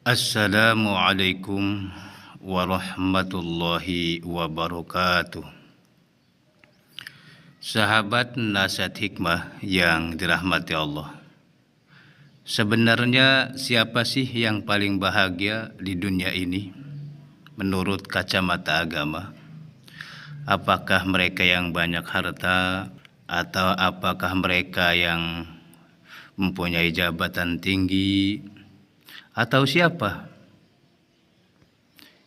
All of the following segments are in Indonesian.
Assalamualaikum warahmatullahi wabarakatuh. Sahabat nasihat hikmah yang dirahmati Allah. Sebenarnya siapa sih yang paling bahagia di dunia ini menurut kacamata agama? Apakah mereka yang banyak harta, atau apakah mereka yang mempunyai jabatan tinggi, atau siapa?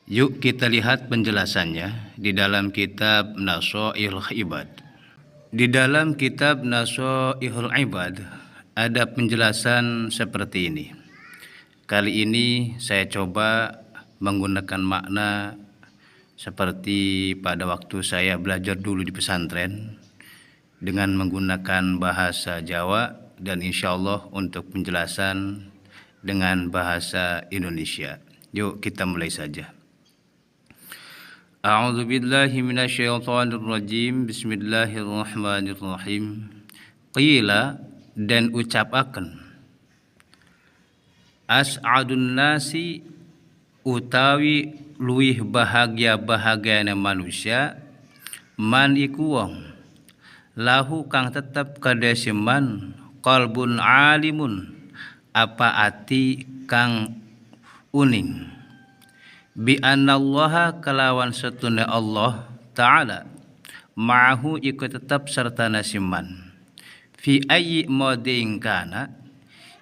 Yuk kita lihat penjelasannya di dalam kitab Nashaihul Ibad. Di dalam kitab Nashaihul Ibad ada penjelasan seperti ini. Kali ini saya coba menggunakan makna seperti pada waktu saya belajar dulu di pesantren dengan menggunakan bahasa Jawa, dan insya Allah untuk penjelasan dengan bahasa Indonesia. Yuk kita mulai saja. A'udzu billahi minasyaitonir rajim. Bismillahirrahmanirrahim. Qila, dan ucapaken, as'adun nasi utawi luih bahagia-bahagiana manusia, man iku wong lahu kang tetep kadeseman qalbun alimun apa ati kang uning, bi anallaha kalawan setune Allah Ta'ala ma'ahu iku tetap serta nasiman, fi ayyi moding kana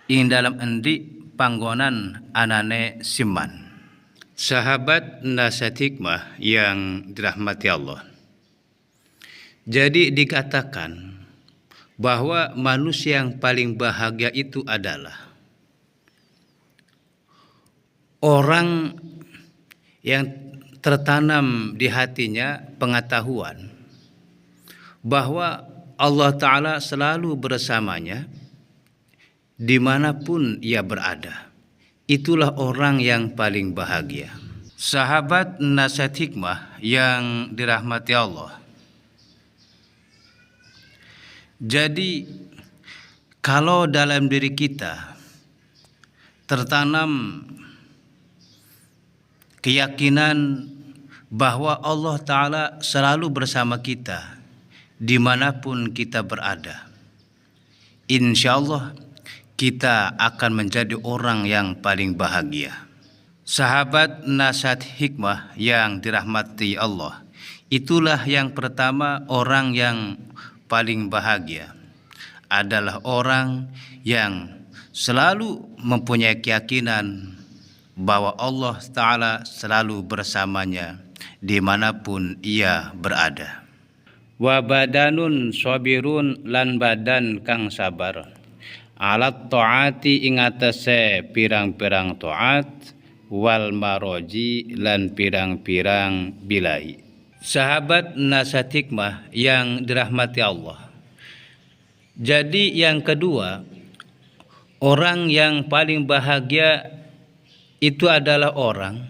ing dalam endi panggonan anane siman. Sahabat nasihat hikmah yang dirahmati Allah, jadi dikatakan bahwa manusia yang paling bahagia itu adalah orang yang tertanam di hatinya pengetahuan bahwa Allah Ta'ala selalu bersamanya dimanapun ia berada. Itulah orang yang paling bahagia. Sahabat nasihat hikmah yang dirahmati Allah, jadi kalau dalam diri kita tertanam keyakinan bahwa Allah Ta'ala selalu bersama kita dimanapun kita berada, insya Allah kita akan menjadi orang yang paling bahagia. Sahabat nasihat hikmah yang dirahmati Allah, itulah yang pertama, orang yang paling bahagia adalah orang yang selalu mempunyai keyakinan bahwa Allah Ta'ala selalu bersamanya dimanapun ia berada. Wa badanun sabirun, lan badan kang sabar, alat taati ing atase pirang-pirang taat, wal maroji lan pirang-pirang bilahi. Sahabat nasihat hikmah yang dirahmati Allah, jadi yang kedua, orang yang paling bahagia itu adalah orang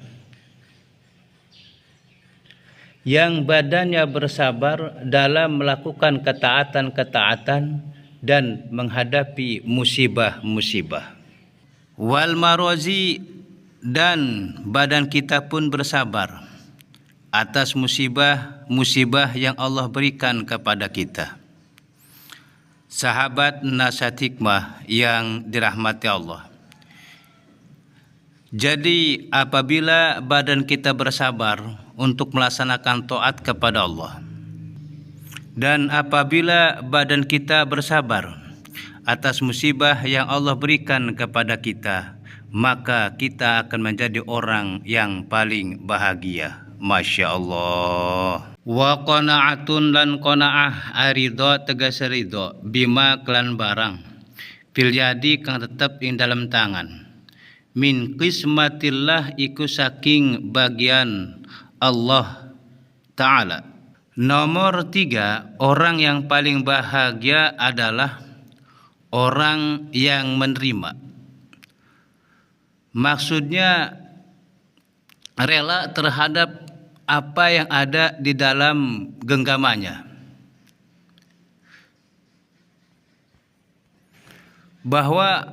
yang badannya bersabar dalam melakukan ketaatan-ketaatan dan menghadapi musibah-musibah. Wal marozi, dan badan kita pun bersabar atas musibah-musibah yang Allah berikan kepada kita. Sahabat nasihat hikmah yang dirahmati Allah, jadi apabila badan kita bersabar untuk melaksanakan taat kepada Allah, dan apabila badan kita bersabar atas musibah yang Allah berikan kepada kita, maka kita akan menjadi orang yang paling bahagia. Masya Allah. Wa qanaatun, lan qanaah aridho tegas ridho, bima kelan barang, fil yadi kang tetep ing dalam tangan, min qismatillah iku saking bagian Allah Ta'ala. Nomor 3, orang yang paling bahagia adalah orang yang menerima. Maksudnya rela terhadap apa yang ada di dalam genggamannya, bahwa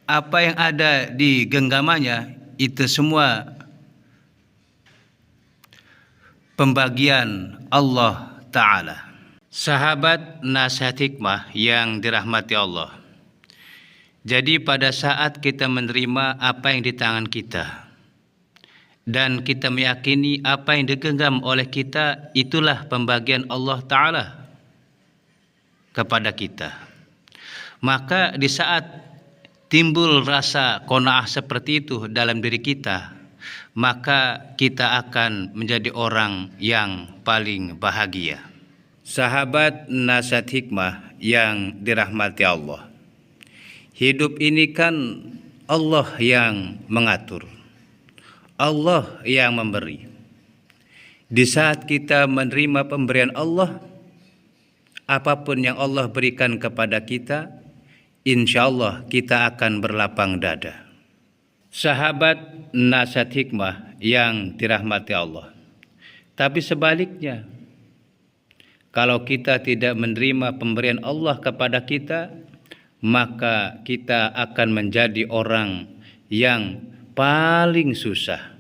apa yang ada di genggamannya itu semua pembagian Allah Ta'ala. Sahabat nasihat hikmah yang dirahmati Allah. Jadi pada saat kita menerima apa yang di tangan kita dan kita meyakini apa yang digenggam oleh kita, itulah pembagian Allah Ta'ala kepada kita. Maka di saat timbul rasa qanaah seperti itu dalam diri kita, maka kita akan menjadi orang yang paling bahagia. Sahabat nasihat hikmah yang dirahmati Allah. Hidup ini kan Allah yang mengatur, Allah yang memberi. Di saat kita menerima pemberian Allah, apapun yang Allah berikan kepada kita, insya Allah kita akan berlapang dada. Sahabat nasihat hikmah yang dirahmati Allah. Tapi sebaliknya, kalau kita tidak menerima pemberian Allah kepada kita, maka kita akan menjadi orang yang paling susah,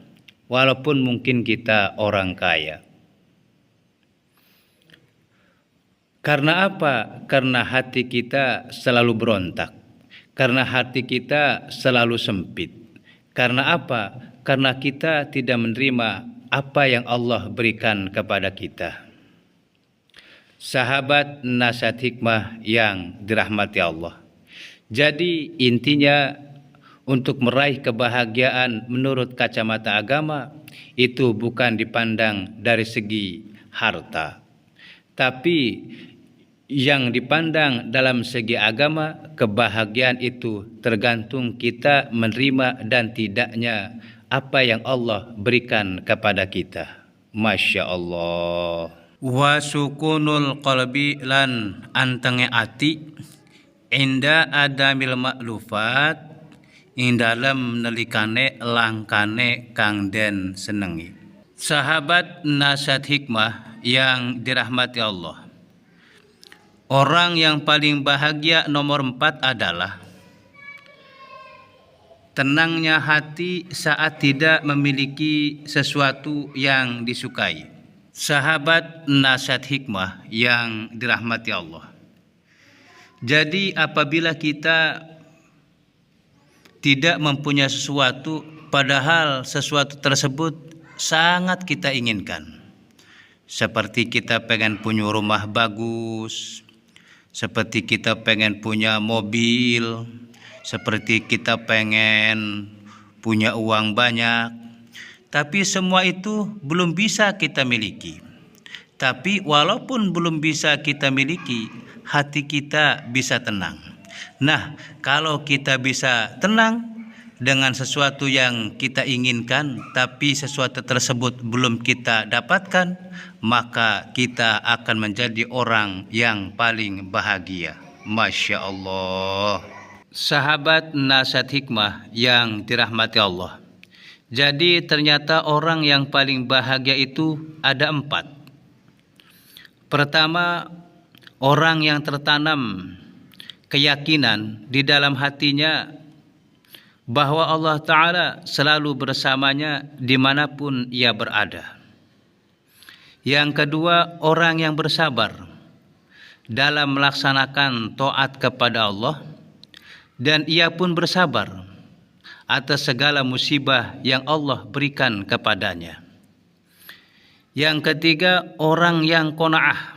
walaupun mungkin kita orang kaya. Karena apa? Karena hati kita selalu berontak, karena hati kita selalu sempit. Karena apa? Karena kita tidak menerima apa yang Allah berikan kepada kita. Sahabat nasihat hikmah yang dirahmati Allah. Jadi intinya untuk meraih kebahagiaan menurut kacamata agama itu bukan dipandang dari segi harta, tapi yang dipandang dalam segi agama, kebahagiaan itu tergantung kita menerima dan tidaknya apa yang Allah berikan kepada kita. Masya Allah. Wa sukunul qalbi lan antenge ati inda adamil maklufat ing dalem nelikane langkane kang den senengi. Sahabat nasihat hikmah yang dirahmati Allah. Orang yang paling bahagia nomor 4 adalah tenangnya hati saat tidak memiliki sesuatu yang disukai. Sahabat nasihat hikmah yang dirahmati Allah. Jadi apabila kita tidak mempunyai sesuatu, padahal sesuatu tersebut sangat kita inginkan. Seperti kita pengen punya rumah bagus, seperti kita pengen punya mobil, seperti kita pengen punya uang banyak. Tapi semua itu belum bisa kita miliki. Tapi walaupun belum bisa kita miliki, hati kita bisa tenang. Nah, kalau kita bisa tenang dengan sesuatu yang kita inginkan, tapi sesuatu tersebut belum kita dapatkan, maka kita akan menjadi orang yang paling bahagia. Masya Allah. Sahabat nasihat hikmah yang dirahmati Allah. Jadi ternyata orang yang paling bahagia itu ada 4. Pertama, orang yang tertanam keyakinan di dalam hatinya bahwa Allah Ta'ala selalu bersamanya dimanapun ia berada. Yang kedua, orang yang bersabar dalam melaksanakan taat kepada Allah, dan ia pun bersabar atas segala musibah yang Allah berikan kepadanya. Yang ketiga, orang yang qanaah,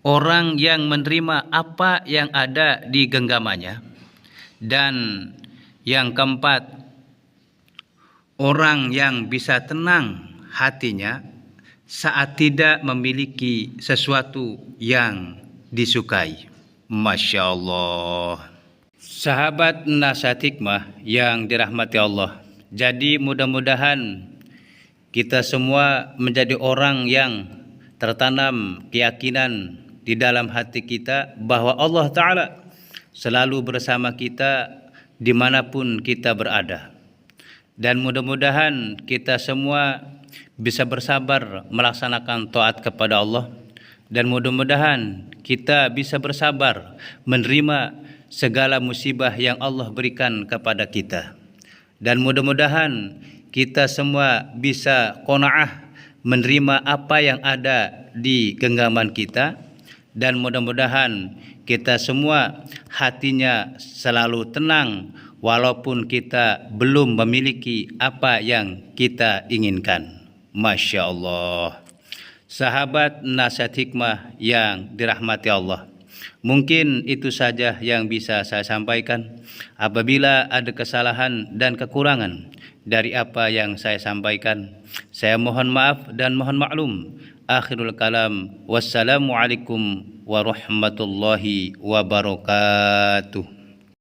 orang yang menerima apa yang ada di genggamannya. Dan yang keempat, orang yang bisa tenang hatinya saat tidak memiliki sesuatu yang disukai. Masya Allah. Sahabat nasihat hikmah yang dirahmati Allah. Jadi mudah-mudahan kita semua menjadi orang yang tertanam keyakinan di dalam hati kita bahwa Allah Ta'ala selalu bersama kita dimanapun kita berada. Dan mudah-mudahan kita semua bisa bersabar melaksanakan taat kepada Allah. Dan mudah-mudahan kita bisa bersabar menerima segala musibah yang Allah berikan kepada kita. Dan mudah-mudahan kita semua bisa qanaah menerima apa yang ada di genggaman kita, dan mudah-mudahan kita semua hatinya selalu tenang walaupun kita belum memiliki apa yang kita inginkan. Masya Allah. Sahabat nasihat hikmah yang dirahmati Allah, mungkin itu saja yang bisa saya sampaikan. Apabila ada kesalahan dan kekurangan dari apa yang saya sampaikan, saya mohon maaf dan mohon maklum. Akhirul kalam, wassalamualaikum warahmatullahi wabarakatuh.